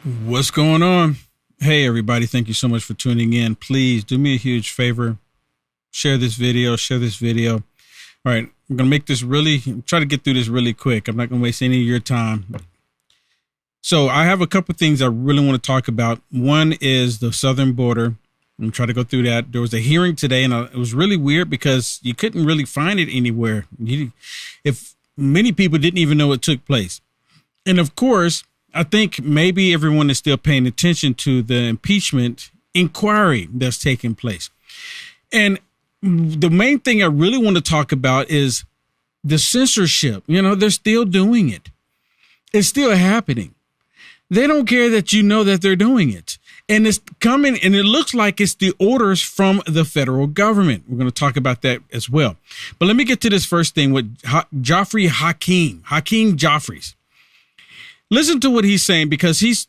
What's going on? Hey, everybody. Thank you so much for tuning in. Please do me a huge favor. Share this video. All right. I'm going to make this try to get through this really quick. I'm not going to waste any of your time. So I have a couple of things I really want to talk about. One is the southern border. I'm going to try to go through that. There was a hearing today, and it was really weird because you couldn't really find it anywhere. If many people didn't even know it took place. And of course, I think maybe everyone is still paying attention to the impeachment inquiry that's taking place. And the main thing I really want to talk about is the censorship. You know, they're still doing it. It's still happening. They don't care that you know that they're doing it. And it's coming, and it looks like it's the orders from the federal government. We're going to talk about that as well. But let me get to this first thing with Hakeem Jeffries. Listen to what he's saying, because he's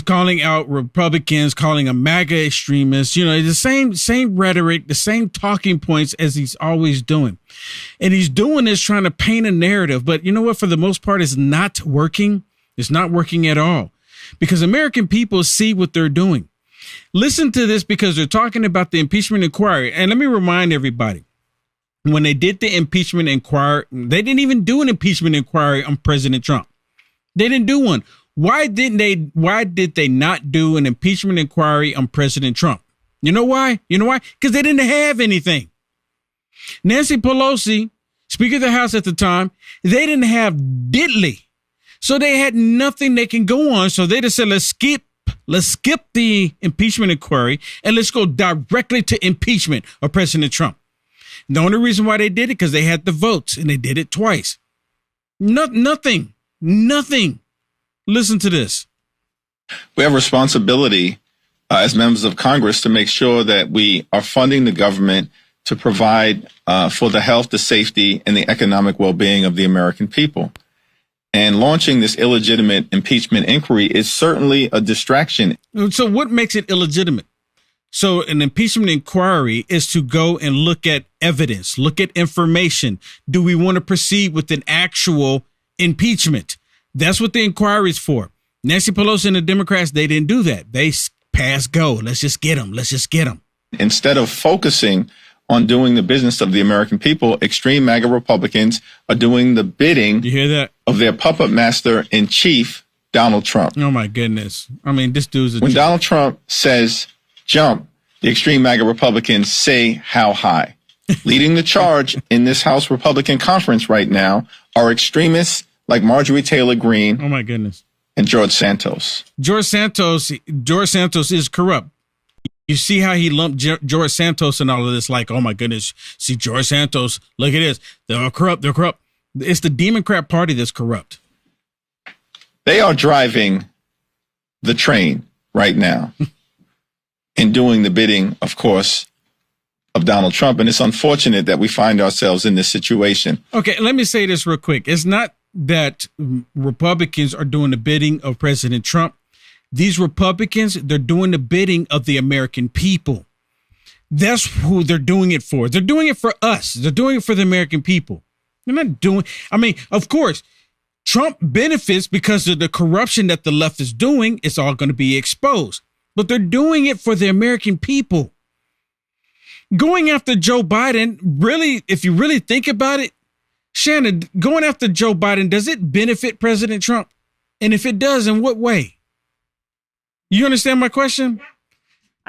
calling out Republicans, calling them MAGA extremists. You know, the same rhetoric, the same talking points as he's always doing. And he's doing this trying to paint a narrative. But you know what? For the most part, it's not working. It's not working at all, because American people see what they're doing. Listen to this, because they're talking about the impeachment inquiry. And let me remind everybody, when they did the impeachment inquiry, they didn't even do an impeachment inquiry on President Trump. They didn't do one. Why did they not do an impeachment inquiry on President Trump? You know why? Because they didn't have anything. Nancy Pelosi, Speaker of the House at the time, they didn't have diddly. So they had nothing they can go on. So they just said, let's skip the impeachment inquiry and let's go directly to impeachment of President Trump. The only reason why they did it, because they had the votes, and they did it twice. Nothing. Listen to this. We have a responsibility as members of Congress to make sure that we are funding the government to provide for the health, the safety, and the economic well-being of the American people. And launching this illegitimate impeachment inquiry is certainly a distraction. So what makes it illegitimate? So an impeachment inquiry is to go and look at evidence, look at information. Do we want to proceed with an actual impeachment? That's what the inquiry is for. Nancy Pelosi and the Democrats, they didn't do that. They passed go. Let's just get them. Instead of focusing on doing the business of the American people, extreme MAGA Republicans are doing the bidding you hear that? Of their puppet master in chief, Donald Trump. Oh, my goodness. I mean, this dude's when Donald Trump says jump, the extreme MAGA Republicans say how high. Leading the charge in this House Republican conference right now are extremists like Marjorie Taylor Greene. Oh, my goodness. And George Santos. George Santos is corrupt. You see how he lumped George Santos and all of this, like, oh, my goodness. See, George Santos, look at this. They're corrupt. It's the Democrat Party that's corrupt. They are driving the train right now and doing the bidding, of course, of Donald Trump. And it's unfortunate that we find ourselves in this situation. Okay, let me say this real quick. It's not that Republicans are doing the bidding of President Trump. These Republicans, they're doing the bidding of the American people. That's who they're doing it for. They're doing it for us. They're doing it for the American people. They're not doing, of course, Trump benefits because of the corruption that the left is doing. It's all going to be exposed. But they're doing it for the American people. Going after Joe Biden, really, if you really think about it, Shannon, going after Joe Biden, does it benefit President Trump? And if it does, in what way? You understand my question?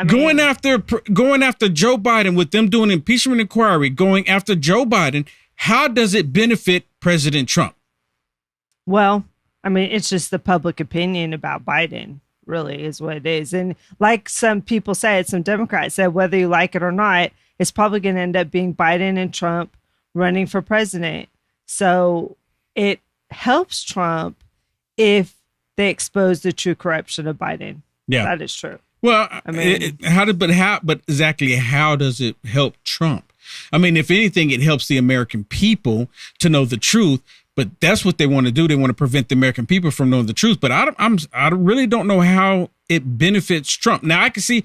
Going after Joe Biden, with them doing impeachment inquiry, going after Joe Biden, how does it benefit President Trump? Well, it's just the public opinion about Biden, really, is what it is. And like some people said, some Democrats said, whether you like it or not, it's probably going to end up being Biden and Trump running for president. So it helps Trump if they expose the true corruption of Biden. Yeah, that is true. Well, how does it help Trump? If anything, it helps the American people to know the truth. But that's what they want to do. They want to prevent the American people from knowing the truth. But I really don't know how it benefits Trump. Now, I can see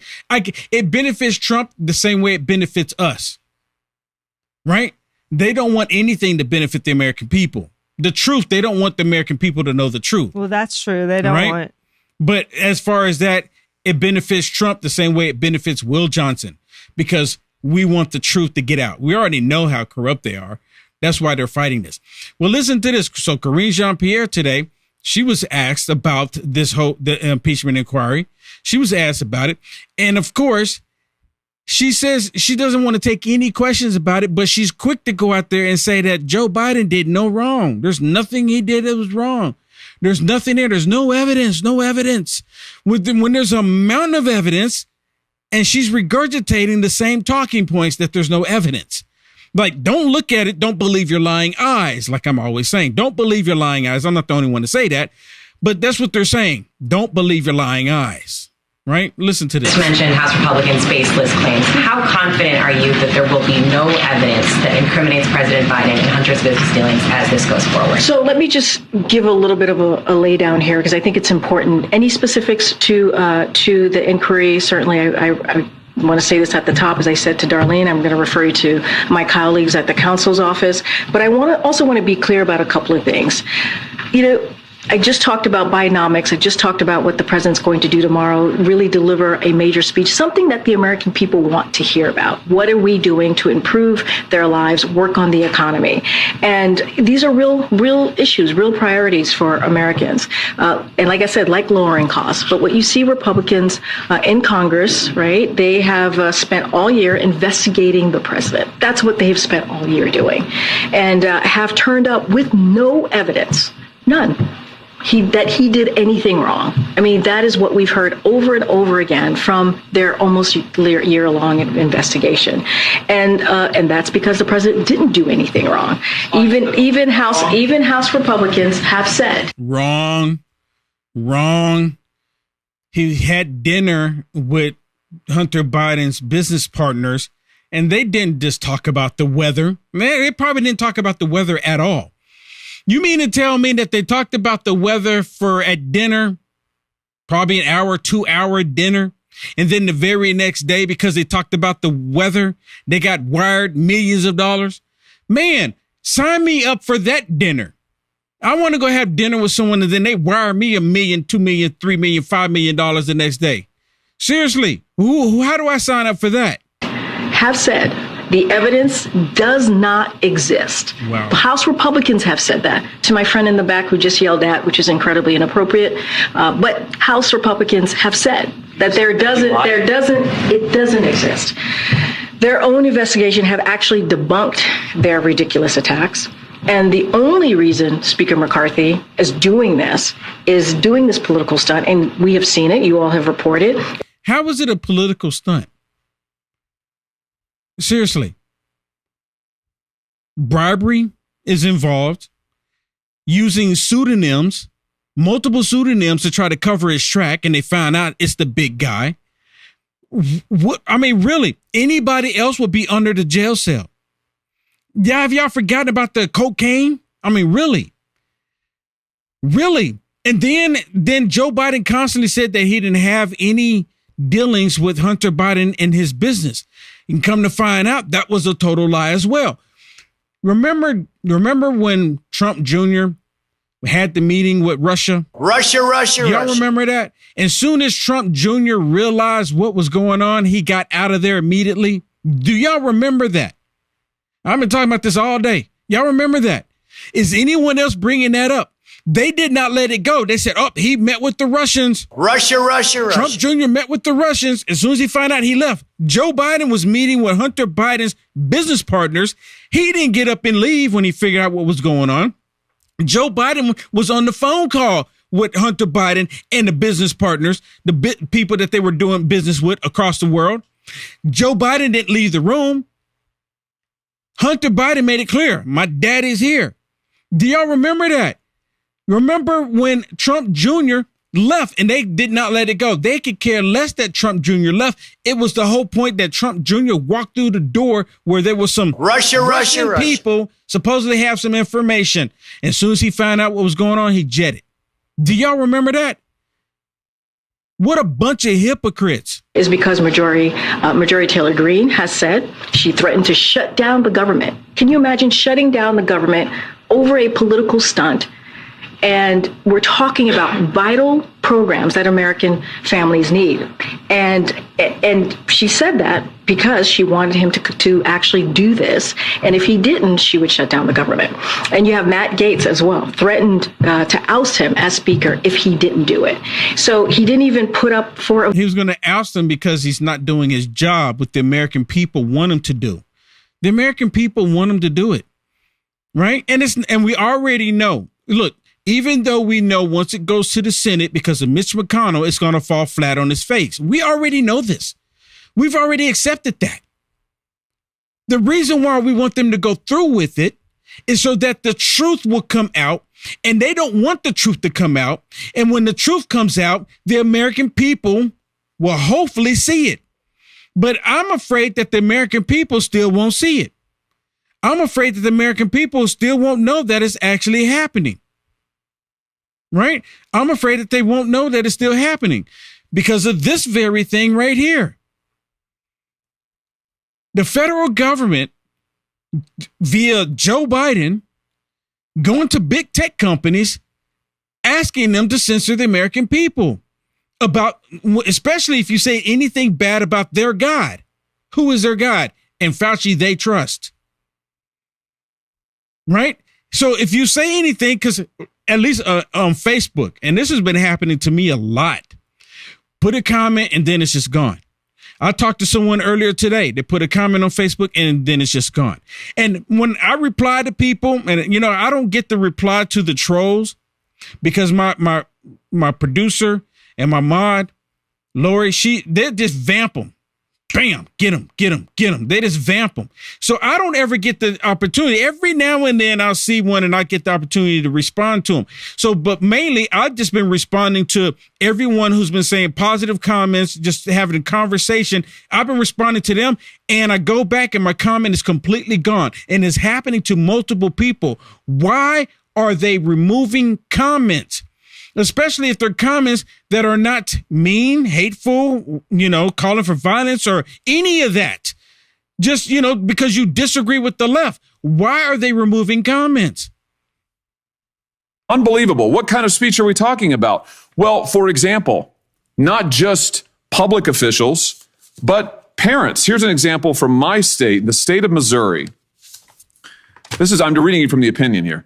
it benefits Trump the same way it benefits us, right? They don't want anything to benefit the American people. The truth. They don't want the American people to know the truth. Well, that's true. They don't want. But as far as that, it benefits Trump the same way it benefits Will Johnson, because we want the truth to get out. We already know how corrupt they are. That's why they're fighting this. Well, listen to this. So Karine Jean-Pierre today, she was asked about the impeachment inquiry. She was asked about it. And of course, she says she doesn't want to take any questions about it, but she's quick to go out there and say that Joe Biden did no wrong. There's nothing he did that was wrong. There's nothing there. There's no evidence. When there's a mountain of evidence, and she's regurgitating the same talking points that there's no evidence. Like, don't look at it. Don't believe your lying eyes. Like I'm always saying, don't believe your lying eyes. I'm not the only one to say that, but that's what they're saying. Don't believe your lying eyes. Right? Listen to this. You mentioned House Republicans' baseless claims. How confident are you that there will be no evidence that incriminates President Biden and Hunter's business dealings as this goes forward? So let me just give a little bit of a lay down here, because I think it's important. Any specifics to the inquiry? Certainly, I want to say this at the top. As I said to Darlene, I'm going to refer you to my colleagues at the counsel's office. But I also want to be clear about a couple of things. I just talked about Bidenomics. I just talked about what the president's going to do tomorrow, really deliver a major speech, something that the American people want to hear about. What are we doing to improve their lives, work on the economy? And these are real issues, real priorities for Americans. And like I said, like lowering costs. But what you see Republicans in Congress, right, they have spent all year investigating the president. That's what they've spent all year doing, and have turned up with no evidence, none, that he did anything wrong. I mean, that is what we've heard over and over again from their almost year-long investigation, and that's because the president didn't do anything wrong. Even House Republicans have said wrong. He had dinner with Hunter Biden's business partners, and they didn't just talk about the weather. They probably didn't talk about the weather at all. You mean to tell me that they talked about the weather at dinner, probably an hour, 2-hour dinner, and then the very next day, because they talked about the weather, they got wired millions of dollars? Man, sign me up for that dinner. I want to go have dinner with someone, and then they wire me $1 million, $2 million, $3 million, $5 million the next day. Seriously, how do I sign up for that? Have said the evidence does not exist. Wow. House Republicans have said that. To my friend in the back who just yelled at, which is incredibly inappropriate, but House Republicans have said that it doesn't exist. Their own investigation have actually debunked their ridiculous attacks. And the only reason Speaker McCarthy is doing this political stunt, and we have seen it, you all have reported. How was it a political stunt? Seriously. Bribery is involved, using pseudonyms, multiple pseudonyms to try to cover his track, and they found out it's the big guy. Really, anybody else would be under the jail cell. Yeah, have y'all forgotten about the cocaine? Really? And then Joe Biden constantly said that he didn't have any dealings with Hunter Biden and his business. And come to find out, that was a total lie as well. Remember when Trump Jr. had the meeting with Russia? Y'all remember that? And soon as Trump Jr. realized what was going on, he got out of there immediately. Do y'all remember that? I've been talking about this all day. Y'all remember that? Is anyone else bringing that up? They did not let it go. They said, he met with the Russians. Russia. Trump Jr. met with the Russians. As soon as he found out, he left. Joe Biden was meeting with Hunter Biden's business partners. He didn't get up and leave when he figured out what was going on. Joe Biden was on the phone call with Hunter Biden and the business partners, the people that they were doing business with across the world. Joe Biden didn't leave the room. Hunter Biden made it clear, my daddy's here. Do y'all remember that? Remember when Trump Jr. left and they did not let it go? They could care less that Trump Jr. left. It was the whole point that Trump Jr. walked through the door where there was some Russian people supposedly have some information. And as soon as he found out what was going on, he jetted. Do y'all remember that? What a bunch of hypocrites. Is because Majority Taylor Greene has said she threatened to shut down the government. Can you imagine shutting down the government over a political stunt. And we're talking about vital programs that American families need. And she said that because she wanted him to actually do this. And if he didn't, she would shut down the government. And you have Matt Gaetz as well, threatened to oust him as speaker if he didn't do it. So he didn't even put up for He was going to oust him because he's not doing his job, what the American people want him to do. The American people want him to do it. Right? And we already know. Look, even though we know once it goes to the Senate because of Mitch McConnell, it's going to fall flat on his face. We already know this. We've already accepted that. The reason why we want them to go through with it is so that the truth will come out, and they don't want the truth to come out. And when the truth comes out, the American people will hopefully see it. But I'm afraid that the American people still won't see it. I'm afraid that the American people still won't know that it's actually happening. Right? I'm afraid that they won't know that it's still happening because of this very thing right here. The federal government, via Joe Biden, going to big tech companies, asking them to censor the American people about, especially if you say anything bad about their God. Who is their God? And Fauci they trust. Right? So if you say anything, because at least on Facebook, and this has been happening to me a lot, put a comment and then it's just gone. I talked to someone earlier today. They put a comment on Facebook and then it's just gone. And when I reply to people, and you know, I don't get the reply to the trolls because my producer and my mod, Lori, they just vamp them. Bam, get them. They just vamp them. So I don't ever get the opportunity. Every now and then I'll see one and I get the opportunity to respond to them. So, but mainly I've just been responding to everyone who's been saying positive comments, just having a conversation. I've been responding to them and I go back and my comment is completely gone, and it's happening to multiple people. Why are they removing comments? Especially if they're comments that are not mean, hateful, you know, calling for violence or any of that. Just, you know, because you disagree with the left. Why are they removing comments? Unbelievable. What kind of speech are we talking about? Well, for example, not just public officials, but parents. Here's an example from my state, the state of Missouri. I'm reading it from the opinion here.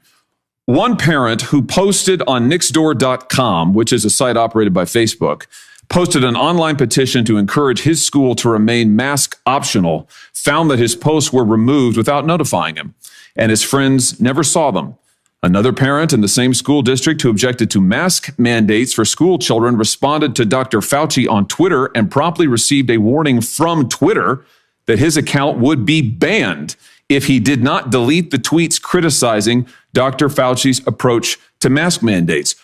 One parent who posted on nextdoor.com, which is a site operated by Facebook, posted an online petition to encourage his school to remain mask optional, found that his posts were removed without notifying him, and his friends never saw them. Another parent in the same school district who objected to mask mandates for school children responded to Dr. Fauci on Twitter and promptly received a warning from Twitter that his account would be banned if he did not delete the tweets criticizing Dr. Fauci's approach to mask mandates.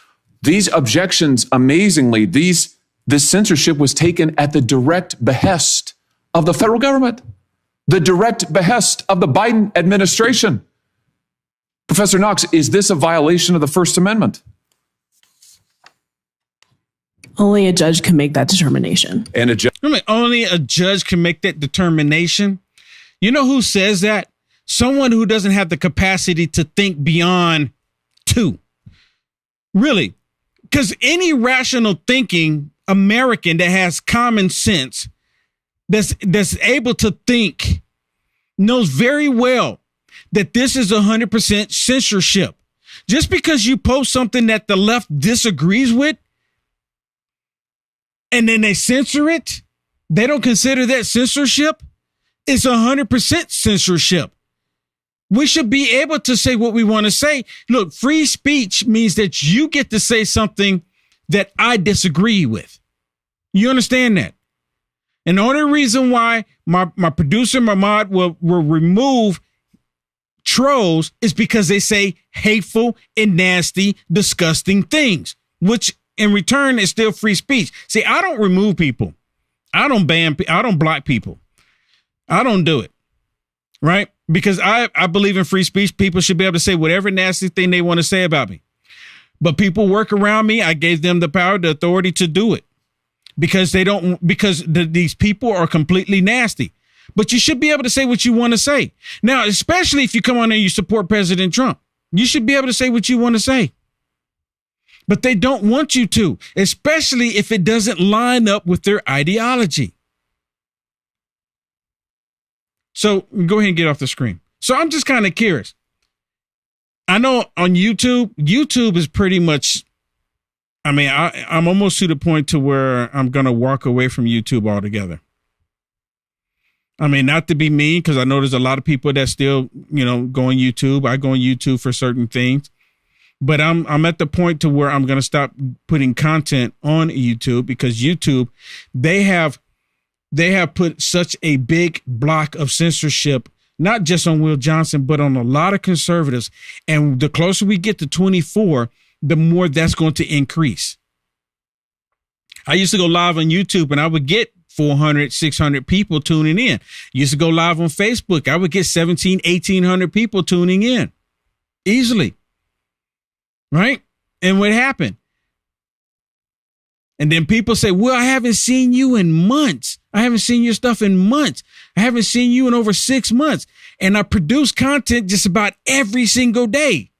These objections, amazingly, this censorship was taken at the direct behest of the federal government, the direct behest of the Biden administration. Professor Knox, is this a violation of the First Amendment? Only a judge can make that determination. And only a judge can make that determination. You know who says that? Someone who doesn't have the capacity to think beyond two. Really. Because any rational thinking American that has common sense, that's able to think, knows very well that this is 100% censorship. Just because you post something that the left disagrees with, and then they censor it, they don't consider that censorship. It's 100% censorship. We should be able to say what we want to say. Look, free speech means that you get to say something that I disagree with. You understand that? And the only reason why my producer, my mod, will remove trolls is because they say hateful and nasty, disgusting things, which in return is still free speech. See, I don't remove people. I don't ban, I don't block people. I don't do it. Right? Because I believe in free speech. People should be able to say whatever nasty thing they want to say about me. But people work around me. I gave them the power, the authority to do it because these people are completely nasty. But you should be able to say what you want to say. Now, especially if you come on and you support President Trump. You should be able to say what you want to say. But they don't want you to, especially if it doesn't line up with their ideology. So go ahead and get off the screen. So I'm just kind of curious. I know on YouTube is pretty much, I mean, I'm almost to the point to where I'm going to walk away from YouTube altogether. I mean, not to be mean, because I know there's a lot of people that still, go on YouTube. I go on YouTube for certain things. But I'm at the point to where I'm going to stop putting content on YouTube, because YouTube, they have put such a big block of censorship, not just on Will Johnson, but on a lot of conservatives. And the closer we get to 24, the more that's going to increase. I used to go live on YouTube and I would get 400, 600 people tuning in. Used to go live on Facebook. I would get 1,800 people tuning in easily. Right? And what happened? And then people say, well, I haven't seen you in months. I haven't seen your stuff in months. I haven't seen you in over 6 months. And I produce content just about every single day.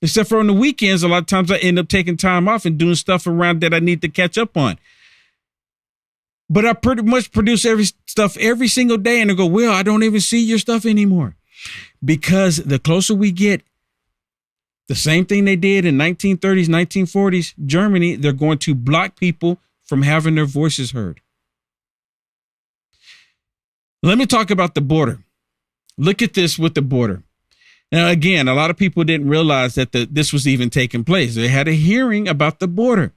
Except for on the weekends, a lot of times I end up taking time off and doing stuff around that I need to catch up on. But I pretty much produce every single day, and I go, well, I don't even see your stuff anymore. Because the closer we get, the same thing they did in 1930s, 1940s, Germany, they're going to block people from having their voices heard. Let me talk about the border. Look at this with the border. Now, again, a lot of people didn't realize that this was even taking place. They had a hearing about the border.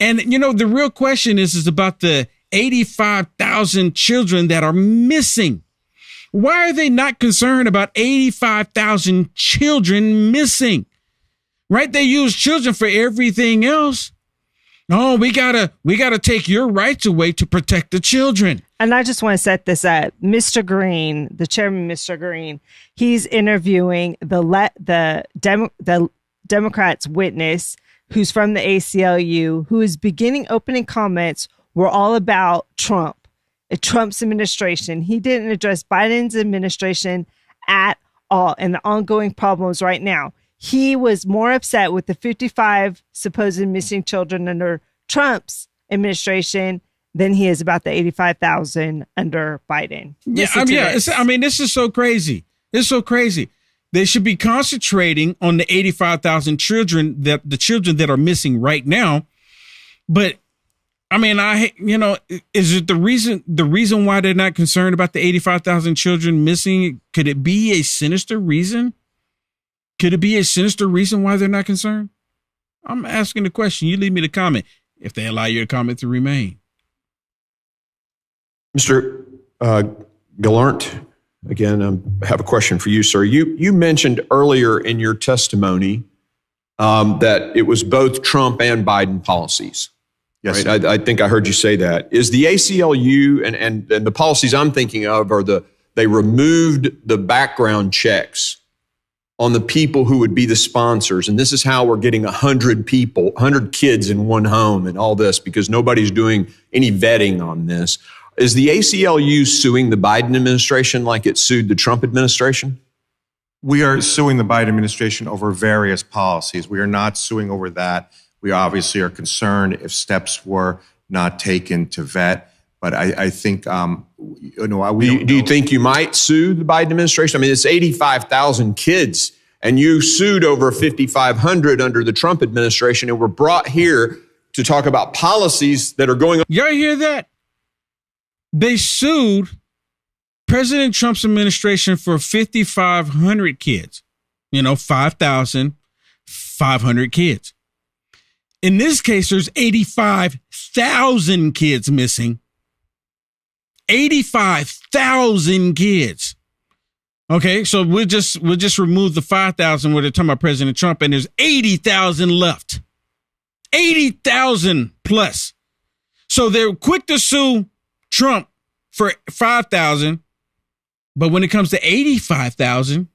And, the real question is about the 85,000 children that are missing. Why are they not concerned about 85,000 children missing? Right? They use children for everything else. No, we gotta take your rights away to protect the children. And I just want to set this up. Mr. Green, the chairman, Mr. Green, he's interviewing the Democrats' witness, who's from the ACLU, who is opening comments were all about Trump's administration. He didn't address Biden's administration at all and the ongoing problems right now. He was more upset with the 55 supposed missing children under Trump's administration than he is about the 85,000 under Biden. This is so crazy. It's so crazy. They should be concentrating on the 85,000 children that are missing right now. But is it the reason why they're not concerned about the 85,000 children missing? Could it be a sinister reason? Could it be a sinister reason why they're not concerned? I'm asking the question. You leave me the comment if they allow your comment to remain. Mr. Gallant, again, I have a question for you, sir. You mentioned earlier in your testimony that it was both Trump and Biden policies. Yes, right? I think I heard you say that. Is the ACLU and the policies I'm thinking of they removed the background checks on the people who would be the sponsors. And this is how we're getting 100 kids in one home and all this, because nobody's doing any vetting on this. Is the ACLU suing the Biden administration like it sued the Trump administration? We are suing the Biden administration over various policies. We are not suing over that. We obviously are concerned if steps were not taken to vet. But I think, do you think you might sue the Biden administration? I mean, it's 85,000 kids, and you sued over 5,500 under the Trump administration, and we're brought here to talk about policies that are going on. Y'all hear that? They sued President Trump's administration for 5,500 kids. 5,500 kids. In this case, there's 85,000 kids missing. 85,000 kids. Okay, so we'll just remove the 5,000 where they're talking about President Trump, and there's 80,000 left. 80,000 plus. So they're quick to sue Trump for 5,000, but when it comes to 85,000,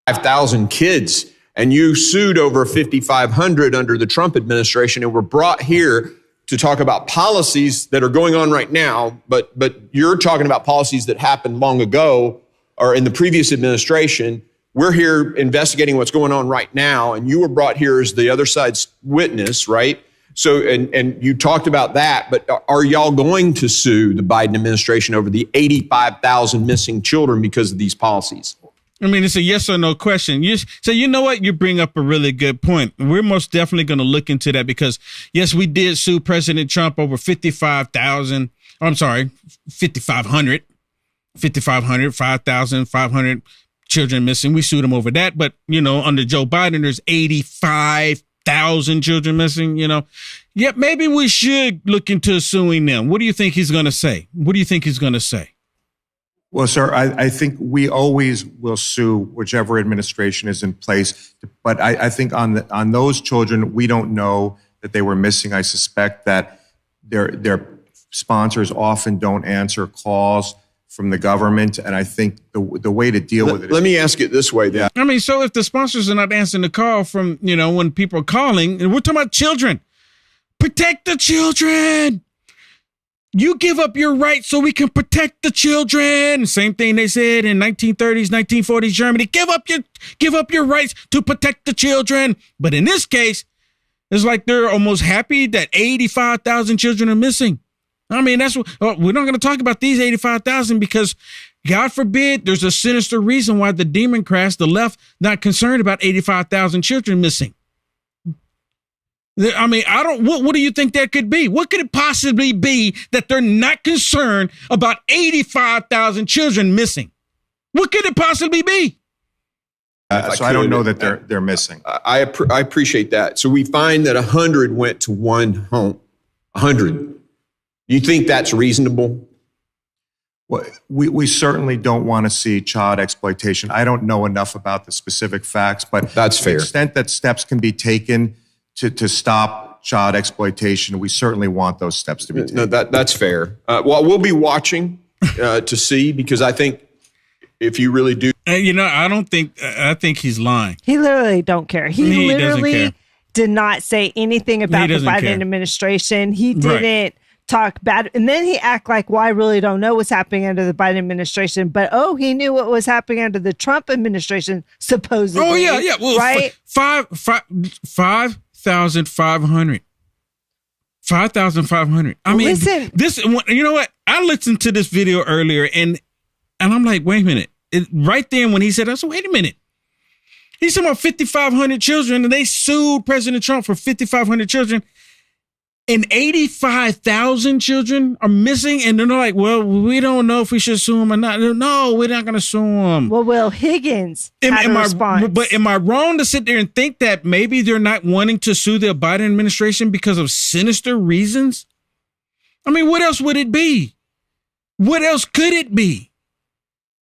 5,000 kids, and you sued over 5,500 under the Trump administration, and we're brought here to talk about policies that are going on right now, but you're talking about policies that happened long ago or in the previous administration we're here investigating what's going on right now, and you were brought here as the other side's witness, right? So, and you talked about that, but are y'all going to sue the Biden administration over the 85,000 missing children because of these policies? I mean, it's a yes or no question. So you know what? You bring up a really good point. We're most definitely going to look into that because, yes, we did sue President Trump over 5,500, 5,500 children missing. We sued him over that. But, under Joe Biden, there's 85,000 children missing, Yeah, maybe we should look into suing them. What do you think he's going to say? Well, sir, I think we always will sue whichever administration is in place. But I think on those children, we don't know that they were missing. I suspect that their sponsors often don't answer calls from the government. And I think the way to deal with it is... Let me ask it this way, then. I mean, so if the sponsors are not answering the call from, when people are calling, and we're talking about children, protect the children. You give up your rights so we can protect the children. Same thing they said in 1930s, 1940s Germany. Give up your rights to protect the children. But in this case, it's like they're almost happy that 85,000 children are missing. I mean, that's what we're not going to talk about these 85,000 because, God forbid, there's a sinister reason why the Democrats, the left, not concerned about 85,000 children missing. I mean, what do you think that could be? What could it possibly be that they're not concerned about 85,000 children missing? What could it possibly be? So I don't know that they're missing. I appreciate that. So we find that 100 went to one home. 100. You think that's reasonable? Well, we certainly don't want to see child exploitation. I don't know enough about the specific facts, but that's fair. To the extent that steps can be taken to stop child exploitation, we certainly want those steps to be taken. No, that's fair. Well, we'll be watching to see, because I think if you really do, I think he's lying. He literally don't care. He literally care. did not say anything about the Biden administration. He didn't talk bad. And then he act like, well, I really don't know what's happening under the Biden administration. But, he knew what was happening under the Trump administration, supposedly. Oh, yeah. Well, right? 5,500. 5,500. I mean, listen. You know what? I listened to this video earlier and I'm like, wait a minute. Right then when he said, I said, wait a minute. He's talking about 5,500 children and they sued President Trump for 5,500 children. And 85,000 children are missing. And they're like, well, we don't know if we should sue him or not. No, we're not going to sue him. Well, Will Higgins had a response. But am I wrong to sit there and think that maybe they're not wanting to sue the Biden administration because of sinister reasons? I mean, what else would it be? What else could it be?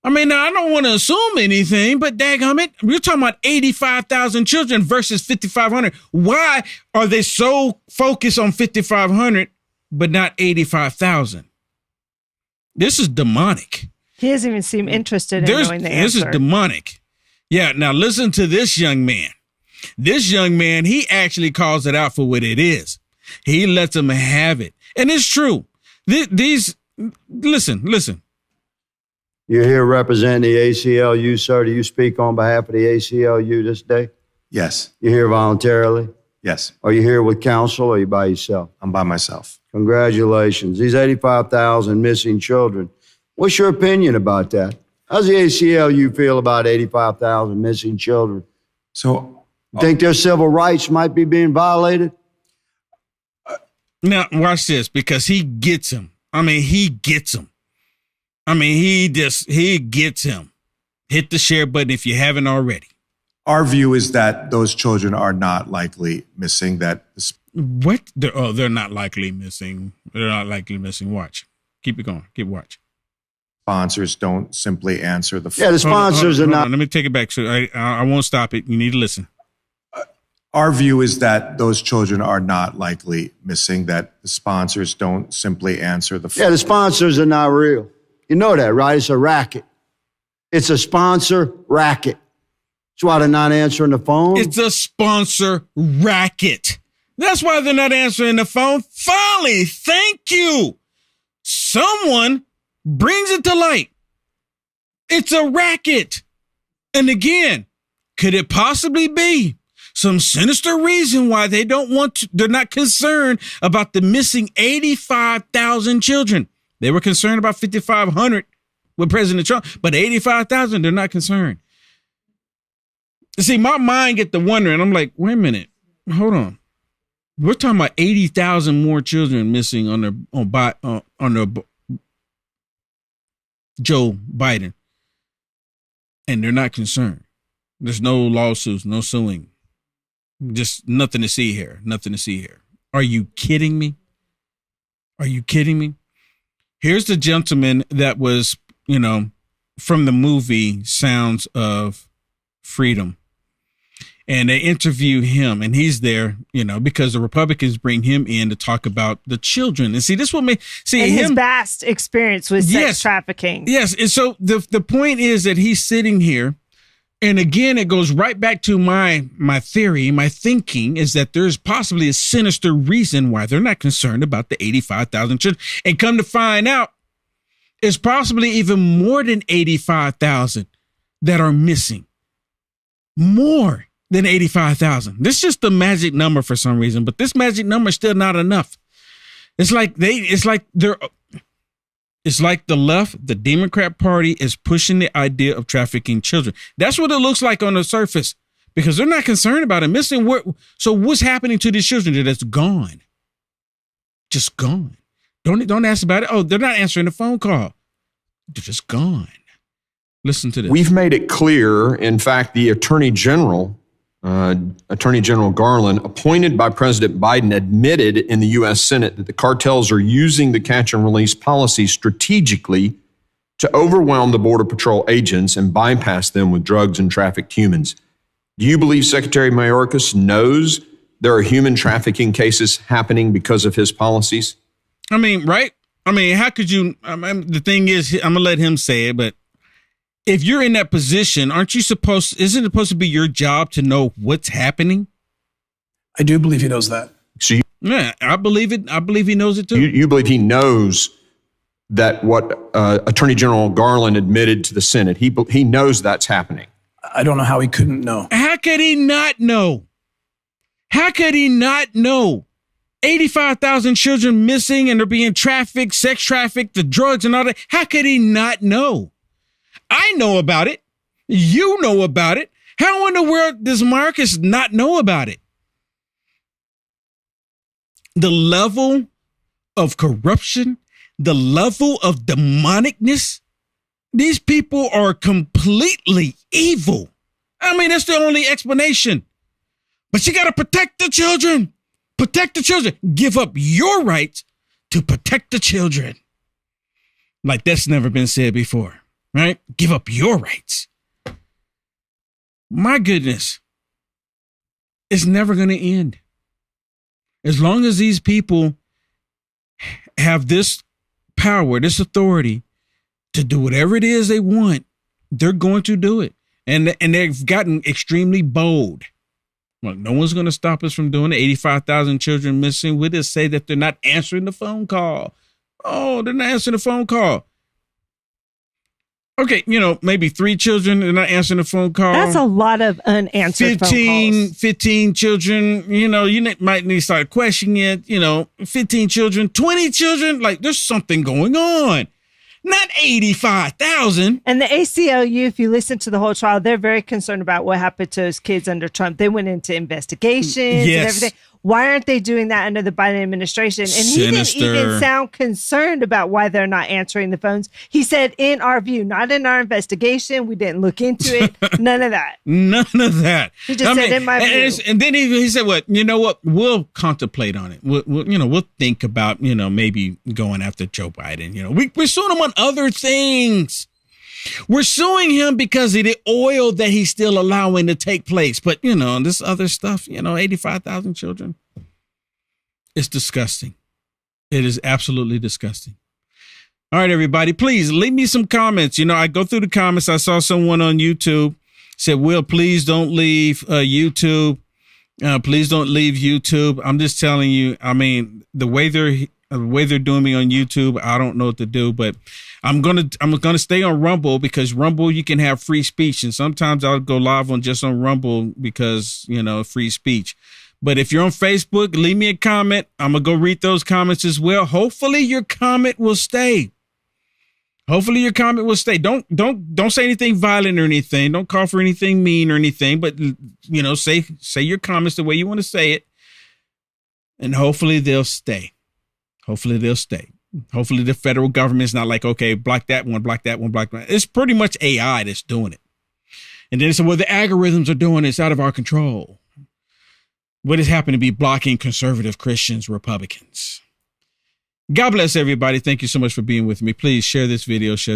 I mean, now, I don't want to assume anything, but dadgummit, we're talking about 85,000 children versus 5,500. Why are they so focused on 5,500 but not 85,000? This is demonic. He doesn't even seem interested in knowing the answer. This is demonic. Yeah, now listen to this young man. This young man, he actually calls it out for what it is. He lets them have it. And it's true. Listen. You're here representing the ACLU, sir. Do you speak on behalf of the ACLU this day? Yes. You're here voluntarily? Yes. Are you here with counsel or are you by yourself? I'm by myself. Congratulations. These 85,000 missing children. What's your opinion about that? How's the ACLU feel about 85,000 missing children? So, you think their civil rights might be being violated? Now, watch this, because he gets him. I mean, he gets him. He gets him. Hit the share button if you haven't already. Our view is that those children are not likely missing. What? They're not likely missing. They're not likely missing. Watch. Keep it going. Keep watch. Sponsors don't simply answer the phone. Yeah, the sponsors are not. Let me take it back. So I won't stop it. You need to listen. Our view is that those children are not likely missing, that the sponsors don't simply answer the phone. Yeah, the sponsors are not real. You know that, right? It's a racket. It's a sponsor racket. That's why they're not answering the phone. It's a sponsor racket. That's why they're not answering the phone. Finally, thank you. Someone brings it to light. It's a racket. And again, could it possibly be some sinister reason why they're not concerned about the missing 85,000 children? They were concerned about 5,500 with President Trump, but 85,000, they're not concerned. See, my mind get to wondering. I'm like, wait a minute, hold on. We're talking about 80,000 more children missing on Joe Biden, and they're not concerned. There's no lawsuits, no suing, just nothing to see here. Nothing to see here. Are you kidding me? Are you kidding me? Here's the gentleman that was, from the movie Sounds of Freedom. And they interview him, and he's there, because the Republicans bring him in to talk about the children. And see, this will make his vast experience with sex trafficking. Yes, and so the point is that he's sitting here, and again, it goes right back to my theory, my thinking is that there's possibly a sinister reason why they're not concerned about the 85,000 children. And come to find out, it's possibly even more than 85,000 that are missing. More than 85,000. This is just the magic number for some reason, but this magic number is still not enough. It's like the left, the Democrat Party is pushing the idea of trafficking children. That's what it looks like on the surface, because they're not concerned about it missing. So what's happening to these children that's gone? Just gone. Don't ask about it. Oh, they're not answering the phone call. They're just gone. Listen to this. We've made it clear. In fact, the Attorney General Garland, appointed by President Biden, admitted in the U.S. Senate that the cartels are using the catch and release policy strategically to overwhelm the Border Patrol agents and bypass them with drugs and trafficked humans. Do you believe Secretary Mayorkas knows there are human trafficking cases happening because of his policies? I mean, right? I mean, how could you? The thing is, I'm going to let him say it, but if you're in that position, isn't it supposed to be your job to know what's happening? I do believe he knows that. Yeah, I believe it. I believe he knows it too. You believe he knows that what Attorney General Garland admitted to the Senate, he knows that's happening. I don't know how he couldn't know. How could he not know? How could he not know? 85,000 children missing and they're being trafficked, sex trafficked, the drugs and all that. How could he not know? I know about it. You know about it. How in the world does Marcus not know about it? The level of corruption, the level of demonicness, these people are completely evil. I mean, that's the only explanation. But you got to protect the children. Protect the children. Give up your rights to protect the children. Like that's never been said before. Right? Give up your rights. My goodness. It's never going to end. As long as these people have this power, this authority to do whatever it is they want, they're going to do it. And they've gotten extremely bold. Well, no one's going to stop us from doing it. 85,000 children missing. We just say that they're not answering the phone call. Oh, they're not answering the phone call. Okay, maybe 3 children are not answering the phone call. That's a lot of unanswered phone calls. 15 children, you might need to start questioning it, 15 children, 20 children, like there's something going on. Not 85,000. And the ACLU, if you listen to the whole trial, they're very concerned about what happened to those kids under Trump. They went into investigations and everything. Why aren't they doing that under the Biden administration? And he didn't even sound concerned about why they're not answering the phones. He said, in our view, not in our investigation. We didn't look into it. None of that. None of that. He just said, in my view. And then he said, what? You know what? We'll contemplate on it. We'll think about, maybe going after Joe Biden. We're suing him on other things. We're suing him because of the oil that he's still allowing to take place. But, this other stuff, 85,000 children. It's disgusting. It is absolutely disgusting. All right, everybody, please leave me some comments. I go through the comments. I saw someone on YouTube said, Will, please don't leave YouTube. Please don't leave YouTube. I'm just telling you, I mean, the way they're The way they're doing me on YouTube, I don't know what to do, but I'm gonna stay on Rumble, because Rumble, you can have free speech, and sometimes I'll go live on Rumble because, you know, free speech. But if you're on Facebook, leave me a comment. I'm gonna go read those comments as well. Hopefully your comment will stay. Hopefully your comment will stay. Don't say anything violent or anything. Don't call for anything mean or anything, but, you know, say your comments the way you want to say it. And hopefully they'll stay. Hopefully they'll stay. Hopefully the federal government's not like, okay, block that one, block that one, block that. It's pretty much AI that's doing it. And then it's, well, the algorithms are doing it. It's out of our control. What has happened to be blocking conservative Christians, Republicans? God bless everybody. Thank you so much for being with me. Please share this video, share this.